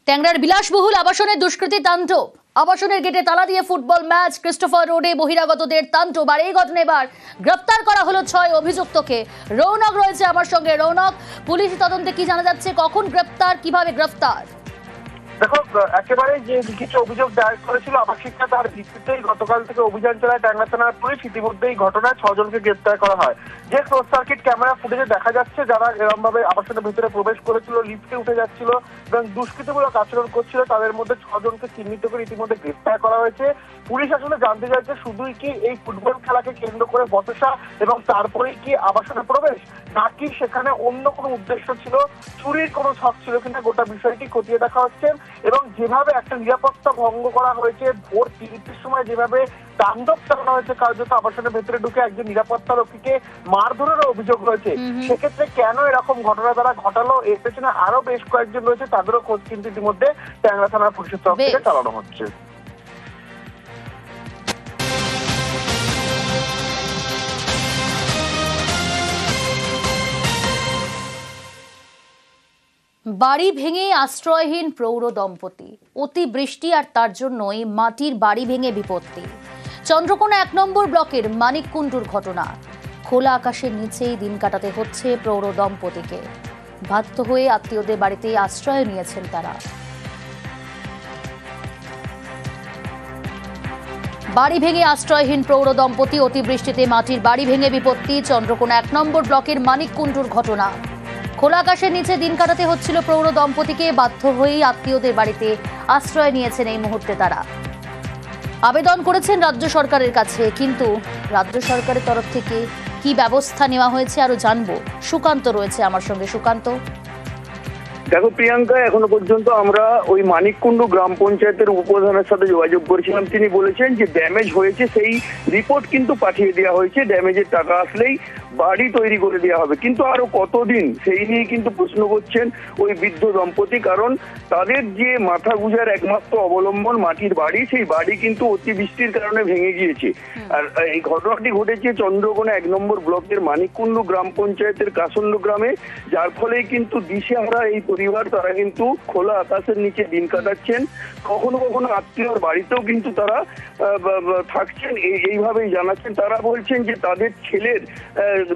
ট্যাংরার বিলাসবহুল আবাসনে দুষ্কৃতী তাণ্ডব। আবাসনের গেটে তালা দিয়ে ফুটবল ম্যাচ, ক্রিস্টোফার রোডে বহিরাগতদের তাণ্ডব। আর এই ঘটনায় এবার গ্রেফতার করা হলো 6 অভিযুক্তকে। রৌনক রয়েছে আমার সঙ্গে। রৌনক, পুলিশ তদন্তে কি জানা যাচ্ছে? কখন গ্রেফতার, কিভাবে গ্রেফতার? দেখো, একেবারে যে কিছু অভিযোগ দায়ের করেছিল আবাসিকরা, তার ভিত্তিতেই গতকাল থেকে অভিযান চালায় টাঙ্গা থানার পুলিশ। ইতিমধ্যেই ঘটনায় 6 জনকে গ্রেফতার করা হয়। যে ক্লোজ সার্কিট ক্যামেরা ফুটেজে দেখা যাচ্ছে, যারা এরকম ভাবে আবাসনের ভিতরে প্রবেশ করেছিল, লিফটে উঠে যাচ্ছিল এবং দুষ্কৃতিমূলক আচরণ করছিল, তাদের মধ্যে 6 জনকে চিহ্নিত করে ইতিমধ্যে গ্রেফতার করা হয়েছে। পুলিশ আসলে জানতে চাইছে শুধুই কি এই ফুটবল খেলাকে কেন্দ্র করে বচসা এবং তারপরেই কি আবাসনে প্রবেশ, নাকি সেখানে অন্য কোনো উদ্দেশ্য ছিল, চুরির কোনো ছক ছিল কিনা, গোটা বিষয়টি খতিয়ে দেখা হচ্ছে। এবং যেভাবে একটা নিরাপত্তা ভঙ্গ করা হয়েছে, ভোর 3টার সময় যেভাবে তাণ্ডব চালানো হয়েছে কার্যত আবাসনের ভেতরে ঢুকে একজন নিরাপত্তা রক্ষীকে মারধরের অভিযোগ রয়েছে, সেক্ষেত্রে কেন এরকম ঘটনা তারা ঘটালো, এর পেছনে আরো বেশ কয়েকজন রয়েছে, তাদেরও খোঁজ কিন্তু ইতিমধ্যে ট্যাংরা থানার পুলিশের তরফ থেকে চালানো হচ্ছে। বাড়ি ভেঙে আশ্রয়হীন প্রৌঢ় দম্পতি। অতি বৃষ্টি আর তার জন্যই মাটির বাড়ি ভেঙে বিপত্তি। চন্দ্রকোনা 1 নম্বর ব্লকের মানিককুণ্ডুর ঘটনা। খোলা আকাশের নিচেই দিন কাটাতে হচ্ছে প্রৌঢ় দম্পতিকে। বাধ্য হয়ে আত্মীয়দের বাড়িতে আশ্রয় নিয়েছেন তারা। বাড়ি ভেঙে আশ্রয়হীন প্রৌঢ় দম্পতি, অতিবৃষ্টিতে মাটির বাড়ি ভেঙে বিপত্তি। চন্দ্রকোনা 1 নম্বর ব্লকের মানিককুণ্ডুর ঘটনা। খোলা আকাশের নিচে দিন কাটাতে হচ্ছিল প্রৌঢ় দম্পতিকে। বাধ্য হয়েই আত্মীয়দের বাড়িতে আশ্রয় নিয়েছেন এই মুহূর্তে তারা। আবেদন করেছেন রাজ্য সরকারের কাছে, কিন্তু রাজ্য সরকারের তরফ থেকে কি ব্যবস্থা নেওয়া হয়েছে আরো জানবো। সুকান্ত রয়েছে আমার সঙ্গে। সুকান্ত, দেখো প্রিয়াঙ্কা, এখনো পর্যন্ত আমরা ওই মানিককুণ্ডু গ্রাম পঞ্চায়েতের উপপ্রধানের সাথে যোগাযোগ করেছিলাম। তিনি বলেছেন যে ড্যামেজ হয়েছে, সেই রিপোর্ট কিন্তু পাঠিয়ে দেওয়া হয়েছে, ড্যামেজের টাকা আসলেই বাড়ি তৈরি করে দেওয়া হবে। কিন্তু আরো কতদিন, সেই নিয়ে কিন্তু প্রশ্ন করছেন ওই বৃদ্ধ দম্পতি। কারণ তাদের যে মাথা গুঁজার একমাত্র অবলম্বন মাটির বাড়ি, সেই বাড়ি কিন্তু অতিবৃষ্টির কারণে ভেঙে গিয়েছে। আর এই ঘটনাটি ঘটেছে চন্দ্রকোনা 1 নম্বর ব্লকের মানিককুণ্ডু গ্রাম পঞ্চায়েতের কাসন্ড গ্রামে, যার ফলে কিন্তু দিশেহারা এই পরিবার। তারা কিন্তু খোলা আকাশের নিচে দিন কাটাচ্ছেন, কখনো কখনো আত্মীয়র বাড়িতেও কিন্তু তারা থাকছেন। এইভাবেই জানাচ্ছেন। তারা বলছেন যে তাদের ছেলের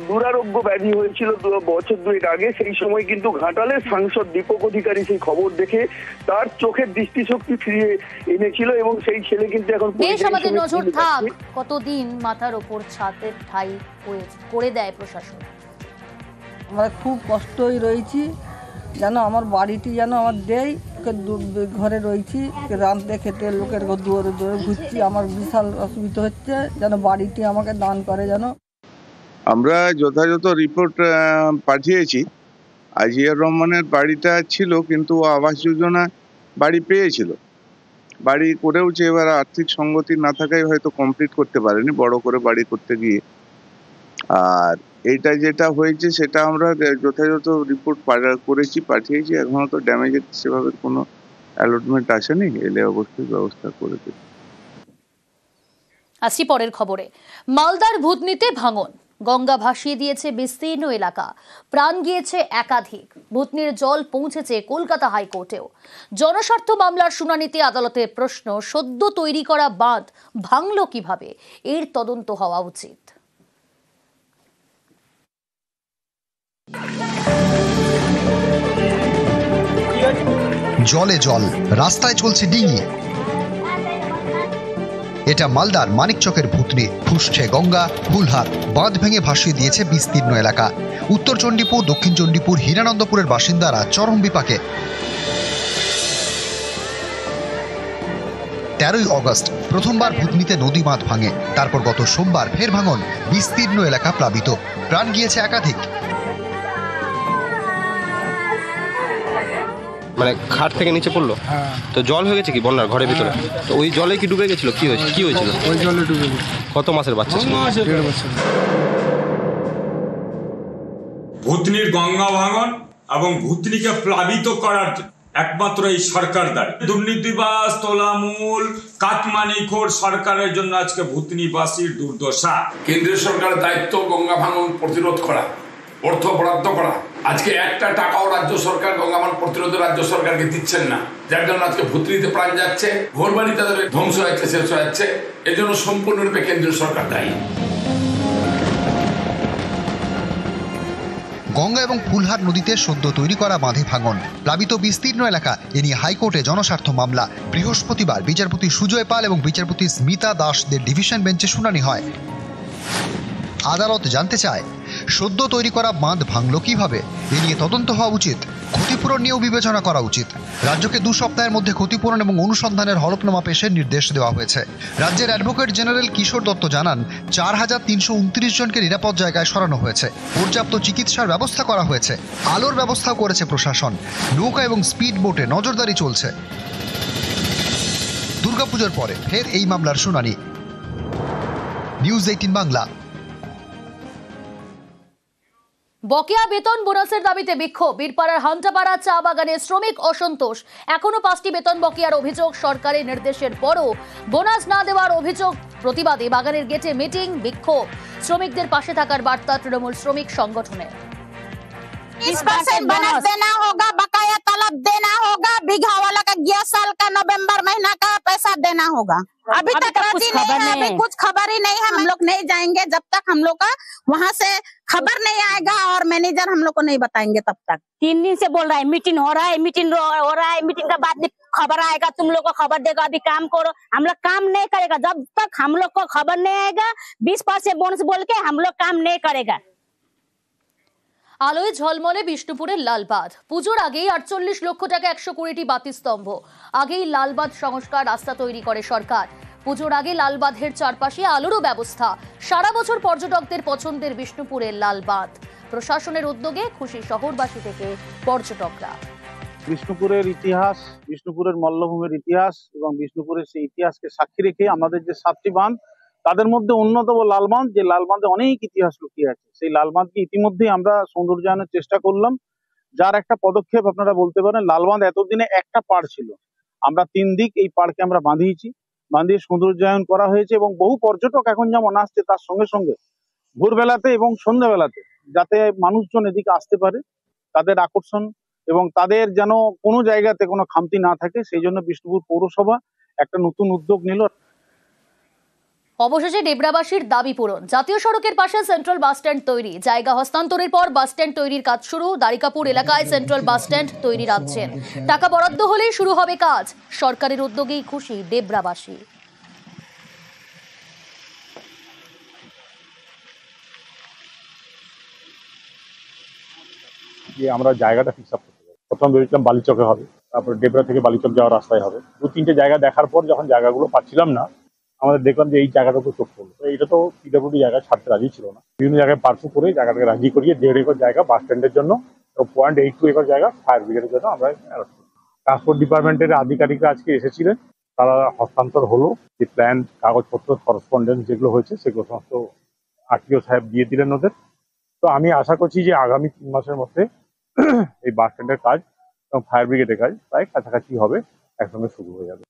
দুরারোগ্য ব্যাধি হয়েছিল 2 বছর আগে। সেই সময় কিন্তু ঘাটালের সাংসদ দীপক অধিকারী সেই খবর দেখে তার চোখের দৃষ্টিশক্তি ফিরিয়ে এনেছিল এবং সেই ছেলে কিন্তু এখন আমাদের নজর থাক। কতদিন মাথার ওপর ছাদের ঠাঁই করে দেয় প্রশাসন। আমরা খুব কষ্টই রয়েছি, যেন আমার বাড়িটি যেন আমার দেয়। ঘরে রয়েছি, রাঁধতে খেতে লোকের দুয়ারে দুয়ারে ঘুরছি, আমার বিশাল অসুবিধা হচ্ছে, যেন বাড়িটি আমাকে দান করে। যেন আমরা যথাযথ রিপোর্ট পাঠিয়েছি। আজিয়ার রহমানের বাড়িটা ছিল, কিন্তু আবাস যোজনা বাড়ি পেয়েছিল, বাড়ি করেওছে। এবার আর্থিক সঙ্গতি না থাকায় হয়তো কমপ্লিট করতে পারেনি বড় করে বাড়ি করতে গিয়ে। আর এইটা যেটা হয়েছে সেটা আমরা যথাযথ রিপোর্ট করেছি, পাঠিয়েছি। এখনো তো ড্যামেজের সেভাবে কোনো অ্যালটমেন্ট আসেনি, এলে অবশ্যই ব্যবস্থা করে দেবে। আসি পরের খবরে। মালদার ভূতনিতে ভাঙন, গঙ্গা ভাসিয়ে দিয়েছে বিস্তীর্ণ এলাকা, প্রাণ গিয়েছে একাধিক। ভূতনির জল পৌঁছেছে কলকাতা হাইকোর্টেও। জনস্বার্থ মামলার শুনানিতে আদালতের প্রশ্ন, সদ্য তৈরি করা বাঁধ ভাঙল কিভাবে? এর তদন্ত হওয়া উচিত। জলে জল, রাস্তায় চলছে ডিঙি। এটা মালদার মানিকচকের ভূতনি। ফুসছে গঙ্গা, হুলহার। বাঁধ ভেঙে ভাসিয়ে দিয়েছে বিস্তীর্ণ এলাকা। উত্তর চণ্ডীপুর, দক্ষিণ চণ্ডীপুর, হীরানন্দপুরের বাসিন্দারা চরম বিপাকে। 13ই অগস্ট প্রথমবার ভূতনিতে নদী বাঁধ ভাঙে। তারপর গত সোমবার ফের ভাঙন, বিস্তীর্ণ এলাকা প্লাবিত, প্রাণ গিয়েছে একাধিক। মানে খাট থেকে নিচে পড়লো, তো জল হয়ে গেছে কি বন্যার ঘরের ভিতরে? তো ওই জলে কি ডুবে গেছিল? কি হয়েছিল? ওই জলে ডুবে গেছে। কত মাসের বাচ্চা ছিল? 1.5 বছর। ভূতনির গঙ্গা ভাঙন এবং ভূতনিকে প্লাবিত করার একমাত্র এই সরকার দায়ী। দুর্নীতিবাজ, তোলামূল, কাটমানিখোর সরকারের জন্য আজকে ভূতনিবাসীর দুর্দশা। কেন্দ্রীয় সরকারের দায়িত্ব গঙ্গা ভাঙন প্রতিরোধ করা, অর্থ বরাদ্দ করা, আজকে একটা টাকাও রাজ্য সরকার গঙ্গামান প্রতিরোধে রাজ্য সরকারকে দিচ্ছেন না, যার জন্য আজকে ভুতনিতে প্রাণ যাচ্ছে, ঘরবাড়ি তাদের ধ্বংস হচ্ছে, শেষ হয়ে যাচ্ছে। এর জন্য সম্পূর্ণরূপে কেন্দ্রীয় সরকার দায়ী। গঙ্গা এবং ফুলহার নদীতে সদ্য তৈরি করা বাঁধে ভাঙন, প্লাবিত বিস্তীর্ণ এলাকা, এ নিয়ে হাইকোর্টে জনস্বার্থ মামলা। বৃহস্পতিবার বিচারপতি সুজয় পাল এবং বিচারপতি স্মিতা দাসদের ডিভিশন বেঞ্চে শুনানি হয়। আদালত জানতে চায়, সদ্য তৈরি করা বাঁধ ভাঙল কিভাবে, এ নিয়ে তদন্ত হওয়া উচিত, ক্ষতিপূরণ নিয়েও বিবেচনা করা উচিত। রাজ্যকে 2 সপ্তাহের মধ্যে ক্ষতিপূরণ এবং অনুসন্ধানের হলফনামা পেশের নির্দেশ দেওয়া হয়েছে। রাজ্যের অ্যাডভোকেট জেনারেল কিশোর দত্ত জানান, 4329 জনকে নিরাপদ জায়গায় সরানো হয়েছে, পর্যাপ্ত চিকিৎসার ব্যবস্থা করা হয়েছে, আলোর ব্যবস্থাও করেছে প্রশাসন, নৌকা এবং স্পিড বোটে নজরদারি চলছে। দুর্গাপুজোর পরে ফের এই মামলার শুনানি। নিউজ 18 বাংলা। বকেয়া বেতন বোনাসের দাবিতে বিক্ষোভ, বীরপাড়ার হান্টাপাড়া চা বাগানের শ্রমিক অসন্তোষ। এখনো 5টি বেতন বকেয়ার অভিযোগ, সরকারের নির্দেশের পরও বোনাস না দেওয়ার অভিযোগ। প্রতিবাদে বাগানের গেটে মিটিং, বিক্ষোভ। শ্রমিকদের পাশে থাকার বার্তা তৃণমূল শ্রমিক সংগঠনের। 20% बोनस देना होगा, बकाया तलब देना होगा, बीघा वाला का 11 साल का नवंबर महीना का पैसा देना होगा। अभी तक राजी नहीं है, अभी कुछ खबर ही नहीं है। हम लोग नहीं जाएंगे जब तक हम लोग का वहाँ से खबर नहीं आएगा और मैनेजर हम लोग को नहीं बताएंगे तब तक। 3 दिन से बोल रहा है मीटिंग हो रहा है, मीटिंग हो रहा है, मीटिंग का बाद खबर आएगा, तुम लोग को खबर देगा, अभी काम करो। हम लोग काम नहीं करेगा जब तक हम लोग को खबर नहीं आएगा। 20% बोनस बोल के हम लोग काम नहीं करेगा। আলোয় ঝলমলে বিষ্ণুপুরের লালবাঁধ, পুজোর আগেই 48 লক্ষ টাকা 120টি বাতিস্তম্ভ। আগেই লালবাঁধ সংস্কার, রাস্তা তৈরি করে সরকার। পুজোর আগে লালবাঁধের চারপাশে আলোরও ব্যবস্থা। সারা বছর পর্যটকদের পছন্দের বিষ্ণুপুরের লালবাঁধ। প্রশাসনের উদ্যোগে খুশি শহরবাসী থেকে পর্যটকরা। বিষ্ণুপুরের ইতিহাস, বিষ্ণুপুরের মল্লভূমির ইতিহাস এবং বিষ্ণুপুরের সেই ইতিহাসকে সাক্ষী রেখে আমাদের যে 7টি বাঁধ, তাদের মধ্যে অন্যতম লালবাঁধ, যে লালবাঁধে অনেক ইতিহাস লুকিয়ে আছে। সেই লালবাঁধকে ইতিমধ্যেই আমরা সৌন্দর্যায়নের চেষ্টা করলাম, যার একটা পদক্ষেপ আপনারা বলতে পারেন। লালবাঁধ এতদিনে একটা পাড় ছিল, আমরা 3 দিক এই পাড়কে আমরা বাঁধিয়েছি, বাঁধিয়ে সৌন্দর্যায়ন করা হয়েছে এবং বহু পর্যটক এখন যেমন আসছে, তার সঙ্গে সঙ্গে ভোরবেলাতে এবং সন্ধ্যাবেলাতে যাতে মানুষজন এদিকে আসতে পারে, তাদের আকর্ষণ এবং তাদের যেন কোনো জায়গাতে কোনো খামতি না থাকে, সেই জন্য বিষ্ণুপুর পৌরসভা একটা নতুন উদ্যোগ নিল। অবশেষে ডেবরাবাসীর দাবি পূরণ। জাতীয় সড়কের পাশে সেন্ট্রাল বাস স্ট্যান্ড তৈরি, জায়গা হস্তান্তরের পর বাস স্ট্যান্ড তৈরির কাজ শুরু। দ্বারিকাপুর এলাকায় সেন্ট্রাল বাস স্ট্যান্ড তৈরি রাখছেন, টাকা বরাদ্দ হলেই শুরু হবে কাজ। সরকারের উদ্যোগেই খুশি ডেবরাবাসী। আমরা জায়গাটা ফিক্স আপ করতে পারি। প্রথম ভেবেছিলাম বালিচকে হবে, তারপর ডেবরা থেকে বালিচক যাওয়ার রাস্তায় হবে। 2-3টে জায়গা দেখার পর যখন জায়গাগুলো পাচ্ছিলাম না, আমাদের দেখলাম যে এই জায়গাটাকে চোখ পড়লো। তো এইটা তো পিডব্লিউডি জায়গায় ছাড়তে রাজি ছিল না, বিভিন্ন জায়গায় পার্সু করে জায়গাটাকে রাজি করিয়ে 1.5 একর জায়গা বাস স্ট্যান্ডের জন্য, 0.82 একর জায়গা ফায়ার ব্রিগেডের জন্য আমরা অ্যালট করি। ট্রান্সপোর্ট ডিপার্টমেন্টের আধিকারিকরা আজকে এসেছিলেন, তারা হস্তান্তর হলো, যে প্ল্যান, কাগজপত্র, করসপন্ডেন্স যেগুলো হয়েছে সেগুলো সমস্ত আরটিও সাহেব দিয়ে দিলেন ওদের। তো আমি আশা করছি যে আগামী 3 মাসের মধ্যে এই বাস স্ট্যান্ডের কাজ এবং ফায়ার ব্রিগেডের কাজ প্রায় কাছাকাছি হবে, একসঙ্গে শুরু হয়ে যাবে।